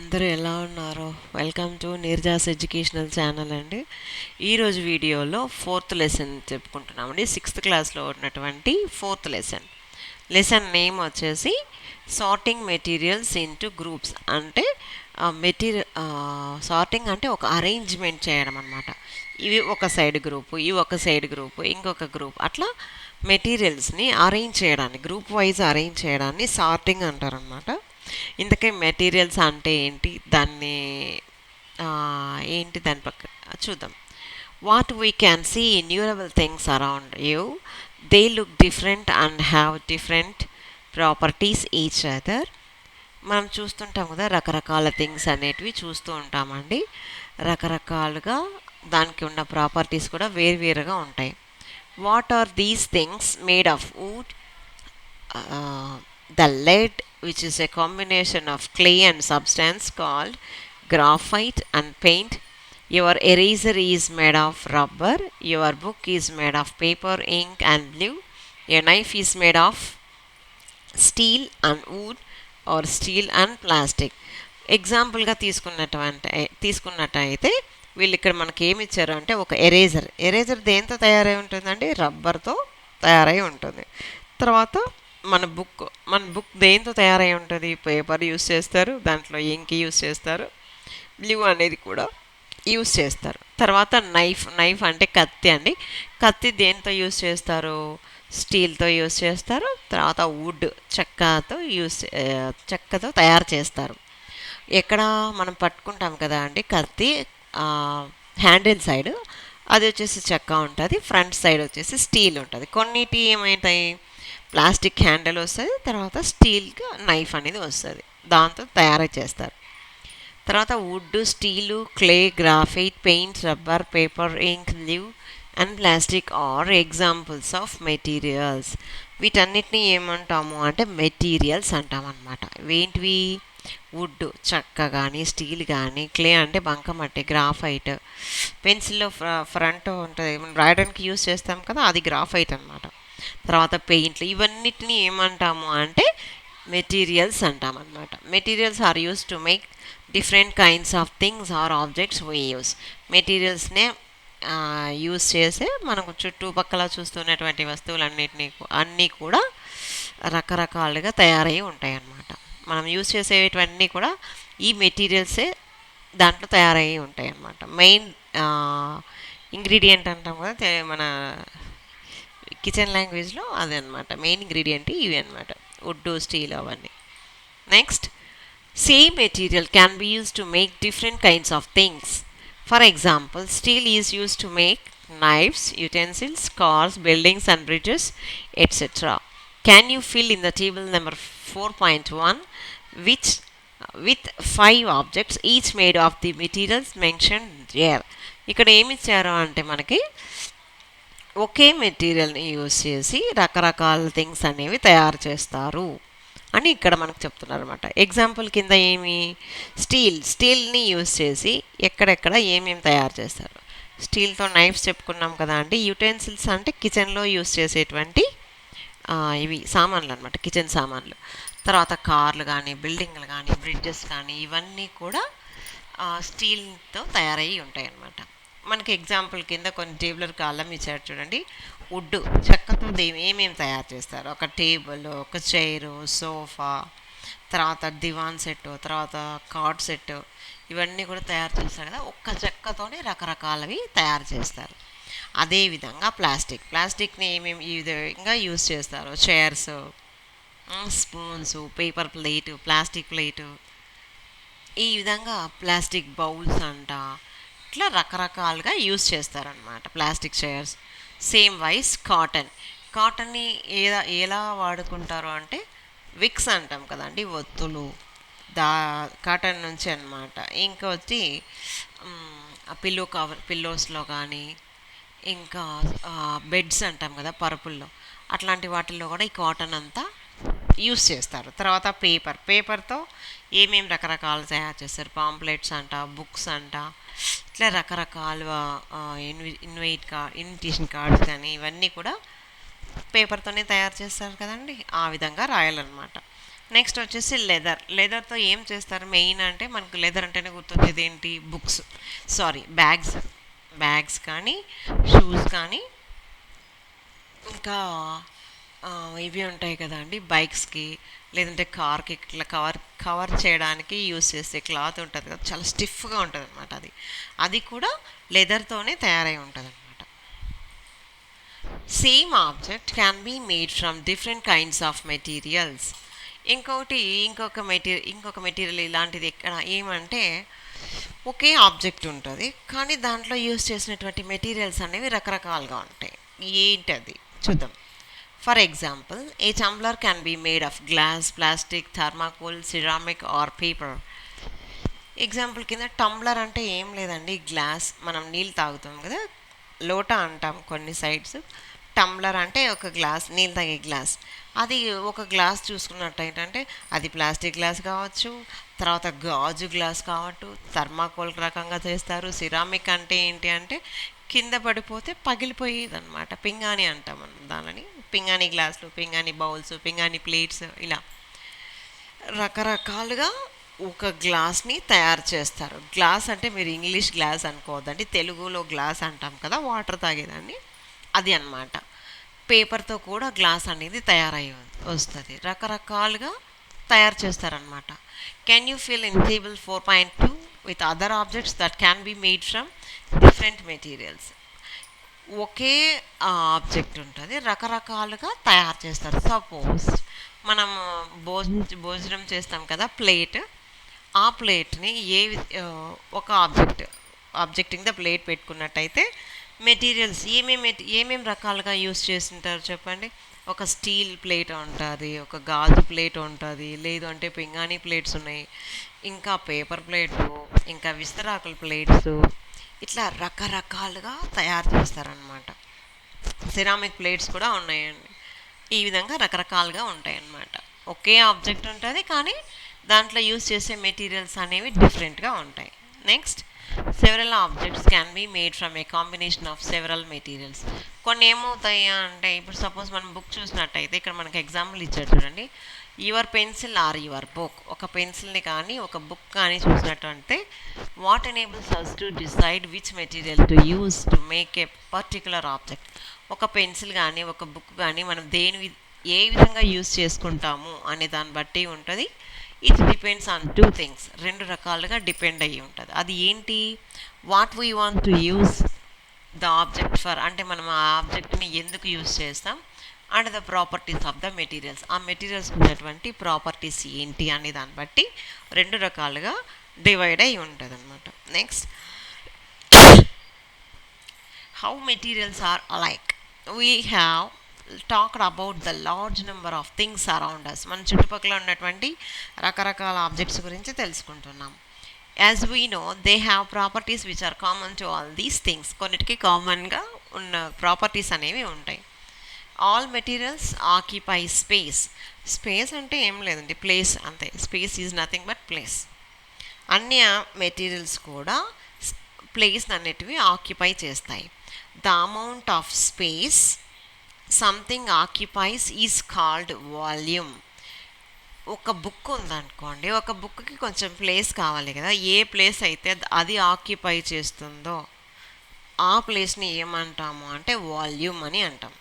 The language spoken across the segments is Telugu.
అందరూ ఎలా ఉన్నారు? వెల్కమ్ టు నీర్జాస్ ఎడ్యుకేషనల్ ఛానల్ అండి. ఈరోజు వీడియోలో ఫోర్త్ లెసన్ చెప్పుకుంటున్నామండి. సిక్స్త్ క్లాస్లో ఉన్నటువంటి ఫోర్త్ లెసన్. లెసన్ నేమ్ వచ్చేసి సార్టింగ్ మెటీరియల్స్ ఇంటూ గ్రూప్స్. అంటే సార్టింగ్ అంటే ఒక అరేంజ్మెంట్ చేయడం అనమాట. ఇవి ఒక సైడ్ గ్రూపు, ఇవి ఒక సైడ్ గ్రూపు, ఇంకొక గ్రూప్, అట్లా మెటీరియల్స్ని అరేంజ్ చేయడాన్ని, గ్రూప్ వైజ్ అరేంజ్ చేయడాన్ని సార్టింగ్ అంటారనమాట. ఇంతకీ మెటీరియల్స్ అంటే ఏంటి, దాని పక్క చూద్దాం. What we can see innumerable things around you, they look different and have different properties each other. మనం చూస్తుంటాం కదా, రకరకాల థింగ్స్ అనేటివి చూస్తూ ఉంటామండి. రకరకాలుగా దానికి ఉన్న ప్రాపర్టీస్ కూడా వేరువేరుగా ఉంటాయి. What are these things? Made of wood, the lead, which is a combination of clay and substance called graphite, and paint. Your eraser is made of rubber. Your book is made of paper, ink and glue. A knife is made of steel and wood, or steel and plastic. ఎగ్జాంపుల్గా తీసుకున్నట్టయితే వీళ్ళు ఇక్కడ మనకి ఏమి ఇచ్చారు అంటే, ఒక ఎరేజర్ దేంతో తయారై ఉంటుందండి? రబ్బర్తో తయారై ఉంటుంది. తర్వాత మన బుక్ దేంతో తయారై ఉంటుంది? పేపర్ యూస్ చేస్తారు, దాంట్లో ఇంక్ యూస్ చేస్తారు, బ్లూ అనేది కూడా యూస్ చేస్తారు. తర్వాత నైఫ్ అంటే కత్తి అండి. కత్తి దేంతో యూస్ చేస్తారు? స్టీల్తో యూస్ చేస్తారు. తర్వాత వుడ్, చెక్కతో తయారు చేస్తారు. ఎక్కడ మనం పట్టుకుంటాం కదా అండి కత్తి, హ్యాండిల్ సైడ్ అది వచ్చేసి చెక్క ఉంటుంది, ఫ్రంట్ సైడ్ వచ్చేసి స్టీల్ ఉంటుంది. కొన్నిటి ఏమవుతాయి, ప్లాస్టిక్ హ్యాండిల్ వస్తుంది, తర్వాత స్టీల్గా నైఫ్ అనేది వస్తుంది, దాంతో తయారు చేస్తారు. తర్వాత wood, steel, clay, graphite, paint, rubber, paper, ink, glue and plastic are examples of materials. వీటన్నిటిని ఏమంటాము అంటే మెటీరియల్స్ అంటాం అన్నమాట. ఏంటివి? వుడ్, చెక్క కానీ, స్టీల్ కానీ, క్లే అంటే బంకమట్టి, గ్రాఫైట్, పెన్సిల్లో ఫ్రంట్ ఉంటుంది, మనం రాయడానికి యూస్ చేస్తాం కదా, అది గ్రాఫైట్ అనమాట. తర్వాత పెయింట్లు, ఇవన్నిటిని ఏమంటాము అంటే మెటీరియల్స్ అంటాం అన్నమాట. Materials are use to make different kinds of things or objects we use. మెటీరియల్స్నే యూస్ చేసే మనకు చుట్టుపక్కల చూస్తున్నటువంటి అన్నీ కూడా రకరకాలుగా తయారై ఉంటాయి అన్నమాట. మనం యూస్ చేసేటివన్నీ కూడా ఈ మెటీరియల్సే దాంట్లో తయారయ్యి ఉంటాయి అన్నమాట. మెయిన్ ఇంగ్రీడియంట్ అంటాం కదా మన కిచెన్ లాంగ్వేజ్లో, అదే అనమాట మెయిన్ ఇంగ్రీడియంట్ ఇవి అనమాట, వుడ్, స్టీల్ అవన్నీ. Next, same material can be use to make different kinds of things. For example, steel is use to make knives, utensils, cars, buildings and bridges, etc. Can you fill in the table number 4.1 which with 5 objects each made of the materials mentioned here? ఇక్కడ ఏమి ఇచ్చారు అంటే మనకి ఒకే మెటీరియల్ని యూజ్ చేసి రకరకాల థింగ్స్ అనేవి తయారు చేస్తారు అని ఇక్కడ మనకు చెప్తున్నారు అనమాట. ఎగ్జాంపుల్ కింద ఏమి, స్టీల్ని యూజ్ చేసి ఎక్కడెక్కడ ఏమేమి తయారు చేస్తారు. స్టీల్తో నైఫ్స్ చెప్పుకున్నాం కదా అండి. యుటెన్సిల్స్ అంటే కిచెన్లో యూజ్ చేసేటువంటి ఇవి సామాన్లు అనమాట, కిచెన్ సామాన్లు. తర్వాత కార్లు కానీ, బిల్డింగ్లు కానీ, బ్రిడ్జెస్ కానీ, ఇవన్నీ కూడా స్టీల్తో తయారయ్యి ఉంటాయి అన్నమాట. మనకి ఎగ్జాంపుల్ కింద కొన్ని టేబులర్ కాలం ఇచ్చారు చూడండి. వుడ్, చెక్కతో ఏమేమి తయారు చేస్తారు? ఒక టేబుల్, ఒక చైరు, సోఫా, తర్వాత దివాన్ సెట్, తర్వాత కార్డ్ సెట్, ఇవన్నీ కూడా తయారు చేస్తారు కదా. ఒక్క చెక్కతోనే రకరకాలవి తయారు చేస్తారు. అదేవిధంగా ప్లాస్టిక్ని ఏమేమి ఈ విధంగా యూజ్ చేస్తారు? Chairs, spoons, paper plate, plastic plate, ఈ విధంగా ప్లాస్టిక్ బౌల్స్ అంట, ఇట్లా రకరకాలుగా యూజ్ చేస్తారనమాట ప్లాస్టిక్ చైర్స్. సేమ్ వైస్ కాటన్ని ఎలా వాడుకుంటారు అంటే, విక్స్ అంటాం కదండి, ఒత్తులు, కాటన్ నుంచి అనమాట. ఇంకా వచ్చి పిల్లోస్లో కానీ, ఇంకా బెడ్స్ అంటాం కదా పరుపుల్లో, అట్లాంటి వాటిల్లో కూడా ఈ కాటన్ అంతా యూస్ చేస్తారు. తర్వాత పేపర్తో ఏమేమి రకరకాలు తయారు చేస్తారు? పాంప్లెట్స్ అంట, బుక్స్ అంట, ఇట్లా రకరకాల ఇన్విటేషన్ కార్డ్స్ కానీ, ఇవన్నీ కూడా పేపర్తోనే తయారు చేస్తారు కదండి. ఆ విధంగా రాయాలన్నమాట. నెక్స్ట్ వచ్చేసి లెదర్. లెదర్తో ఏం చేస్తారు మెయిన్ అంటే మనకు లెదర్ అంటేనే గుర్తొచ్చేది ఏంటి, బుక్స్, సారీ బ్యాగ్స్, బ్యాగ్స్ కానీ షూస్ కానీ ఇంకా ఇవి ఉంటాయి కదా అండి బైక్స్కి, లేదంటే కార్కి ఇట్లా కవర్ కవర్ చేయడానికి యూస్ చేసే క్లాత్ ఉంటుంది కదా, చాలా స్టిఫ్గా ఉంటుంది అనమాట. అది అది కూడా లెదర్తోనే తయారై ఉంటుంది అనమాట. Same object can be made from different kinds of materials. ఇంకొకటి ఇంకొక మెటీరియల్ ఇలాంటిది ఎక్కడ ఏమంటే ఒకే ఆబ్జెక్ట్ ఉంటుంది కానీ దాంట్లో యూస్ చేసినటువంటి మెటీరియల్స్ అనేవి రకరకాలుగా ఉంటాయి. ఏంటది చూద్దాం. For example, a tumbler can be made of glass, plastic, thermocol, ceramic or paper. Example కింద టంబ్లర్ అంటే ఏం లేదండి, గ్లాస్, మనం నీళ్ళు తాగుతాం కదా, లోటా అంటాం కొన్ని సైడ్స్. టంబ్లర్ అంటే ఒక గ్లాస్, నీళ్ళు తాగే గ్లాస్. అది ఒక గ్లాస్ చూసుకున్నట్టు ఏంటంటే అది ప్లాస్టిక్ గ్లాస్ కావచ్చు, తర్వాత గాజు గ్లాస్ కావచ్చు, థర్మాకోల్ రకంగా చేస్తారు. సిరామిక్ అంటే ఏంటి అంటే కింద పడిపోతే పగిలిపోయేది అనమాట, పింగాణి అంటాం మనం దానిని. పింగాణి గ్లాసులు, పింగాణి బౌల్స్, పింగాణి ప్లేట్స్, ఇలా రకరకాలుగా ఒక గ్లాస్ని తయారు చేస్తారు. గ్లాస్ అంటే మీరు ఇంగ్లీష్ గ్లాస్ అనుకోవద్దండి, తెలుగులో గ్లాస్ అంటాం కదా వాటర్ తాగేదాన్ని, అది అన్నమాట. పేపర్తో కూడా గ్లాస్ అనేది తయారయ్యి వస్తుంది. రకరకాలుగా తయారు చేస్తారనమాట. Can you fill in table 4.2 with other objects that can be made from different materials. Okay object ఉంటుంది, రకరకాలుగా తయారు చేస్తారు. సపోజ్ మనం భోజనం చేస్తాం కదా, ప్లేట్. ఆ ప్లేట్ని ఒక ఆబ్జెక్టింగ్ ద ప్లేట్ పెట్టుకున్నట్టయితే మెటీరియల్స్ ఏమేమి రకాలుగా యూస్ చేస్తుంటారు చెప్పండి. ఒక స్టీల్ ప్లేట్ ఉంటుంది, ఒక గాజు ప్లేట్ ఉంటుంది, లేదు అంటే పింగాణి ప్లేట్స్ ఉన్నాయి, ఇంకా పేపర్ ప్లేట్లు, ఇంకా విస్తరాకుల ప్లేట్స్, ఇట్లా రకరకాలుగా తయారు చేస్తారనమాట. సిరామిక్ ప్లేట్స్ కూడా ఉన్నాయండి. ఈ విధంగా రకరకాలుగా ఉంటాయి అన్నమాట. ఒకే ఆబ్జెక్ట్ ఉంటుంది కానీ దాంట్లో యూస్ చేసే మెటీరియల్స్ అనేవి డిఫరెంట్గా ఉంటాయి. Next, several objects can be made from a combination of several materials. కొన్ని ఏమవుతాయా అంటే ఇప్పుడు సపోజ్ మనం బుక్ చూసినట్టయితే ఇక్కడ మనకు ఎగ్జాంపుల్ ఇచ్చాడు చూడండి, your pencil or your book. ఒక పెన్సిల్ని కానీ ఒక బుక్ కానీ చూసినట్టు అంటే what enables us to decide which material to use to make a particular object. ఒక పెన్సిల్ కానీ ఒక బుక్ కానీ మనం ఏ విధంగా యూస్ చేసుకుంటాము అనే దాన్ని బట్టి ఉంటుంది. It depends on two things, రెండు రకాలుగా డిపెండ్ అయ్యి ఉంటుంది. అది ఏంటి, what we want to use the object for, అంటే మనం ఆ ఆబ్జెక్ట్ని ఎందుకు యూస్ చేస్తాం, and the properties of the materials, ఆ మెటీరియల్స్ ఉన్నటువంటి ప్రాపర్టీస్ ఏంటి అనే దాన్ని బట్టి రెండు రకాలుగా డివైడ్ అయి ఉంటుంది అనమాట. Next, how materials are alike. We have talked about the large number of things around us. మన చుట్టుపక్కల ఉన్నటువంటి రకరకాల ఆబ్జెక్ట్స్ గురించి తెలుసుకుంటున్నాం. As we know they have properties which are common to all these things. కొన్నిటికి కామన్గా ఉన్న ప్రాపర్టీస్ అనేవి ఉంటాయి. All materials occupy space. Space అంటే ఏం లేదండి, ప్లేస్ అంతే. Space is nothing but place. అన్ని మెటీరియల్స్ కూడా ప్లేస్ అనేటివి ఆక్యుపై చేస్తాయి. The amount of space something occupies is called volume. ఒక బుక్ ఉందనుకోండి, ఒక బుక్కి కొంచెం ప్లేస్ కావాలి కదా, ఏ ప్లేస్ అయితే అది ఆక్యుపై చేస్తుందో ఆ ప్లేస్ని ఏమంటాము అంటే వాల్యూమ్ అని అంటాం.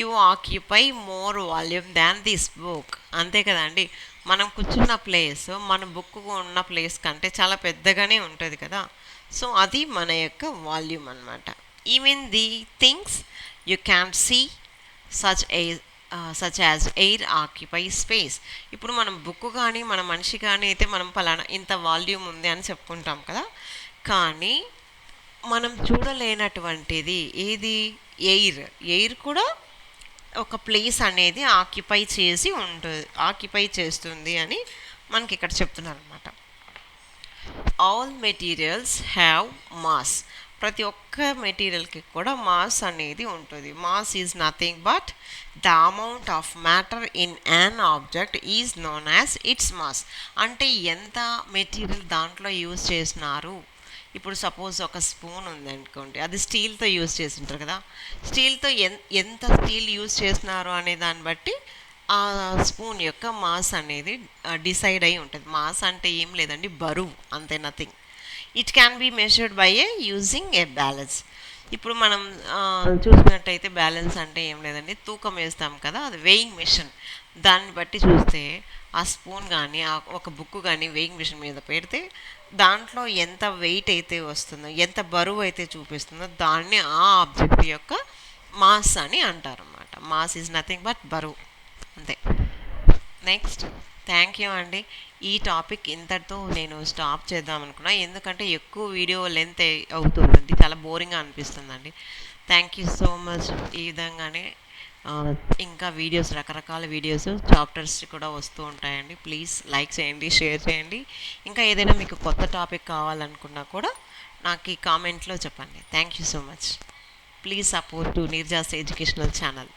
You occupy more volume than this book. అంతే కదండి, మనం కూర్చున్న ప్లేస్ మన బుక్ ఉన్న ప్లేస్ కంటే చాలా పెద్దగానే ఉంటుంది కదా, సో అది మన యొక్క వాల్యూమ్ అనమాట. Even the things you can see such as air occupy space. ఇప్పుడు మనం బుక్ కానీ మన మనిషి కానీ అయితే మనం పలానా ఇంత వాల్యూమ్ ఉంది అని చెప్పుకుంటాం కదా, కానీ మనం చూడలేనటువంటిది ఏది, ఎయిర్. ఎయిర్ కూడా ఒక ప్లేస్ అనేది ఆక్యుపై చేస్తుంది అని మనకి ఇక్కడ చెప్తున్నారు అనమాట. All materials have mass. ప్రతి ఒక్క మెటీరియల్కి కూడా మాస్ అనేది ఉంటుంది. Mass is nothing but the amount of matter in an object is known as its mass. అంటే ఎంత మెటీరియల్ దాంట్లో యూజ్ చేసినారు. ఇప్పుడు సపోజ్ ఒక స్పూన్ ఉందనుకోండి, అది స్టీల్తో యూజ్ చేసి ఉంటారు కదా, స్టీల్తో ఎంత స్టీల్ యూజ్ చేసినారు అనే దాన్ని బట్టి ఆ స్పూన్ యొక్క మాస్ అనేది డిసైడ్ అయి ఉంటుంది. మాస్ అంటే ఏం లేదండి, బరువు అంతే, nothing. It can be measured by A using a balance. ఇప్పుడు మనం చూసినట్టయితే బ్యాలెన్స్ అంటే ఏం లేదండి, తూకం వేస్తాం కదా, అది వెయింగ్ మిషన్. దాన్ని బట్టి చూస్తే ఆ స్పూన్ కానీ ఒక బుక్ కానీ వెయింగ్ మిషన్ మీద పెడితే దాంట్లో ఎంత వెయిట్ అయితే వస్తుందో, ఎంత బరువు అయితే చూపిస్తుందో దాన్ని ఆ ఆబ్జెక్ట్ యొక్క మాస్ అని అంటారు అన్నమాట. మాస్ ఈజ్ నథింగ్ బట్ బరువు, అంతే. నెక్స్ట్, థ్యాంక్ యూ అండి. ఈ టాపిక్ ఇంతటితో నేను స్టాప్ చేద్దాం అనుకున్నా, ఎందుకంటే ఎక్కువ వీడియో లెంత్ అవుతుందండి, చాలా బోరింగ్గా అనిపిస్తుందండి. Thank you so much. ఈ విధంగానే ఆ, ఇంకా వీడియోస్, రకరకాల వీడియోస్ చాప్టర్స్ కూడా వస్తూ ఉంటాయండి. ప్లీజ్ లైక్ చేయండి, షేర్ చేయండి. ఇంకా ఏదైనా మీకు కొత్త టాపిక్ కావాలనుకున్నా కూడా నాకు ఈ కామెంట్లో చెప్పండి. Thank you so much. Please support to Nirja's educational channel.